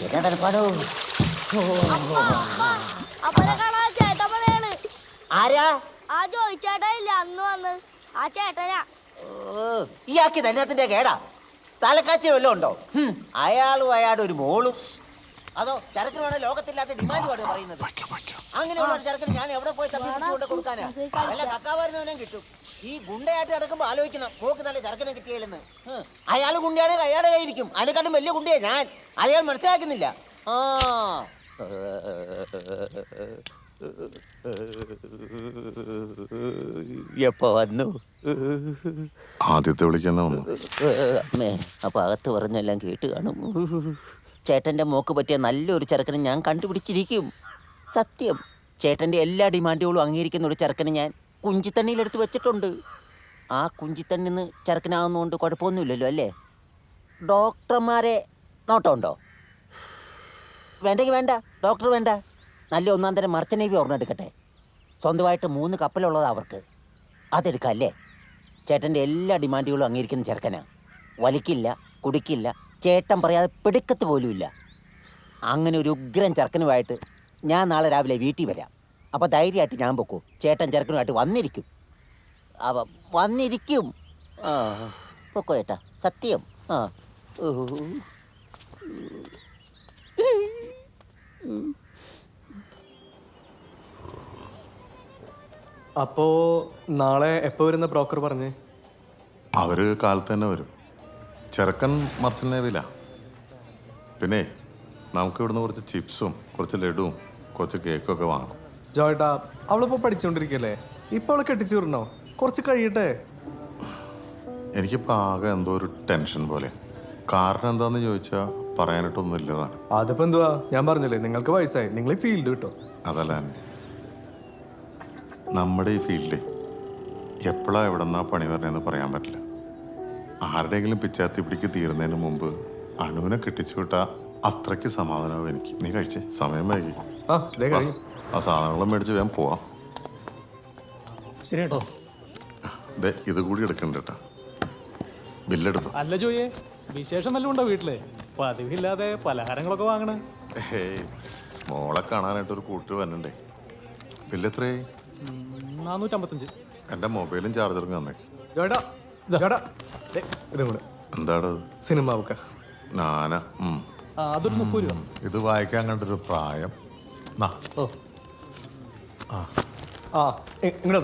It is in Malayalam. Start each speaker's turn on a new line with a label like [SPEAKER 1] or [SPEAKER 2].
[SPEAKER 1] എന്നാ തണുപ്പാണോ? ആരാ?
[SPEAKER 2] ആ ചോദിച്ചേട്ടാ ഇല്ല അന്ന് വന്ന് ആ ചേട്ടനാ.
[SPEAKER 1] ഇയാൾക്ക് ധന്യത്തിന്റെ കേടാ. തലക്കാച്ചി വല്ലതും ഉണ്ടോ? അയാളും അയാളുടെ ഒരു മോളും. അതോ ചരക്കിന് വേണേ ലോകത്തില്ലാത്ത ഡിമാൻഡുമാണ് പറയുന്നത്. അങ്ങനെയുള്ള ഒരു ചരക്കിന് ഞാൻ എവിടെ പോയി തപ്പിച്ചുകൊണ്ട് കൊടുക്കാനാ? വല്ല കക്കാവാരുന്നവനും കിട്ടും. ഈ ഗുണ്ടയായിട്ട് കിടക്കുമ്പോ ആലോചിക്കണം, മോക്ക് നല്ല ചരക്കിനെ കിട്ടിയാലെന്ന്. അയാൾ ഗുണ്ടയാണെങ്കിൽ അയാളുടെ കയ്യിരിക്കും. അതിനെക്കാട്ടും വലിയ ഗുണ്ടയാ ഞാൻ. അയാൾ മനസ്സിലാക്കുന്നില്ല. എപ്പോ വന്നു?
[SPEAKER 3] ആദ്യത്തെ വിളിക്കാൻ
[SPEAKER 1] അമ്മേ, അപ്പൊ അകത്ത് പറഞ്ഞെല്ലാം കേട്ട് കാണും. ചേട്ടന്റെ മോക്ക് പറ്റിയ നല്ലൊരു ചെറുക്കനെ ഞാൻ കണ്ടുപിടിച്ചിരിക്കും. സത്യം. ചേട്ടന്റെ എല്ലാ ഡിമാൻഡുകളും അംഗീകരിക്കുന്ന ഒരു ചെറുക്കനെ ഞാൻ കുഞ്ചിത്തണ്ണിയിലെടുത്ത് വെച്ചിട്ടുണ്ട്. ആ കുഞ്ചിത്തണ്ണിന്ന് ചെറുക്കനാവുന്നതുകൊണ്ട് കുഴപ്പമൊന്നുമില്ലല്ലോ അല്ലേ? ഡോക്ടർമാരെ നോട്ടമുണ്ടോ? വേണ്ടെങ്കിൽ വേണ്ട, ഡോക്ടർ വേണ്ട. നല്ല ഒന്നാം തരം മർച്ചന്റ് നേവി ഓർമ്മ എടുക്കട്ടെ. സ്വന്തമായിട്ട് 3 കപ്പലുള്ളത് അവർക്ക്. അതെടുക്കാം അല്ലേ? ചേട്ടൻ്റെ എല്ലാ ഡിമാൻഡുകളും അംഗീകരിക്കുന്ന ചെറുക്കനാ. വലിക്കില്ല, കുടിക്കില്ല, ചേട്ടൻ പറയാതെ പിടുക്കത്ത് പോലുമില്ല. അങ്ങനെ ഒരു ഉഗ്രൻ ചെറുക്കനുമായിട്ട് ഞാൻ നാളെ രാവിലെ വീട്ടിൽ വരാം. അപ്പോൾ ധൈര്യമായിട്ട് ഞാൻ പൊക്കൂ. ചേട്ടൻ ചെറുക്കനുമായിട്ട് വന്നിരിക്കും. വന്നിരിക്കും. പൊക്കോ ചേട്ടാ, സത്യം.
[SPEAKER 4] അപ്പോ നാളെ എപ്പോ വരുന്ന ബ്രോക്കർ പറഞ്ഞേ?
[SPEAKER 3] അവര് കാലത്ത് തന്നെ വരും. ചെറുക്കൻ മർച്ചന്റ് നേവിയിലാ. പിന്നെ നമുക്ക് ഇവിടുന്ന് കുറച്ച് ചിപ്സും കുറച്ച് ലഡുവും കുറച്ച് കേക്കും ഒക്കെ വാങ്ങണം.
[SPEAKER 4] ജോയേട്ടാ, അവളിപ്പോ പഠിച്ചുകൊണ്ടിരിക്കല്ലേ? ഇപ്പൊ അവളെ കെട്ടിച്ചു വിടണോ? കുറച്ച് കഴിയട്ടെ.
[SPEAKER 3] എനിക്കിപ്പോൾ ആകെ എന്തോ ഒരു ടെൻഷൻ പോലെ. കാരണം എന്താന്ന് ചോദിച്ചാൽ പറയാനായിട്ടൊന്നും ഇല്ലതാണ്.
[SPEAKER 4] അതിപ്പോ എന്തുവാ, ഞാൻ പറഞ്ഞില്ലേ നിങ്ങൾക്ക് വയസ്സായി, നിങ്ങൾ ഈ ഫീൽഡ് കിട്ടോ.
[SPEAKER 3] അതല്ല, നമ്മുടെ ഈ ഫീൽഡിൽ എപ്പോഴാണ് എവിടെ നിന്നാ പണി പറഞ്ഞതെന്ന് പറയാൻ പറ്റില്ല. ആരുടെയെങ്കിലും പിച്ചാത്തി പിടിക്ക് തീരുന്നതിന് മുമ്പ് അനുവിനെ കെട്ടിച്ചു വിട്ടാൽ അത്രയ്ക്ക് സമാധാനമാവും എനിക്ക്. നീ കഴിച്ചേ, സമയം വൈകി. ആ സാധനങ്ങളും മേടിച്ച് വേഗം പോവാം.
[SPEAKER 5] ശരി കേട്ടോ.
[SPEAKER 3] ഇത് കൂടി എടുക്കണ്ട കേട്ടാ. ബില്ലെടുത്തു.
[SPEAKER 5] അല്ല ജോയെ, വിശേഷം വല്ലതും ഉണ്ടോ വീട്ടില്? പതിവില്ലാതെ പലഹാരങ്ങളൊക്കെ വാങ്ങണേ.
[SPEAKER 3] മോളെ കാണാനായിട്ട് ഒരു കൂട്ട് വരണ്ടേ. ബില്ലെത്രയായി?
[SPEAKER 5] 455.
[SPEAKER 3] എൻ്റെ മൊബൈലും ചാർജറും തന്നെ. എന്താണ്
[SPEAKER 4] സിനിമ ബുക്ക?
[SPEAKER 3] ഞാനാ.
[SPEAKER 5] അതൊരു 30 രൂപ.
[SPEAKER 3] ഇത് വായിക്കാൻ കണ്ടൊരു പ്രായം.
[SPEAKER 4] ഇങ്ങോട്ട്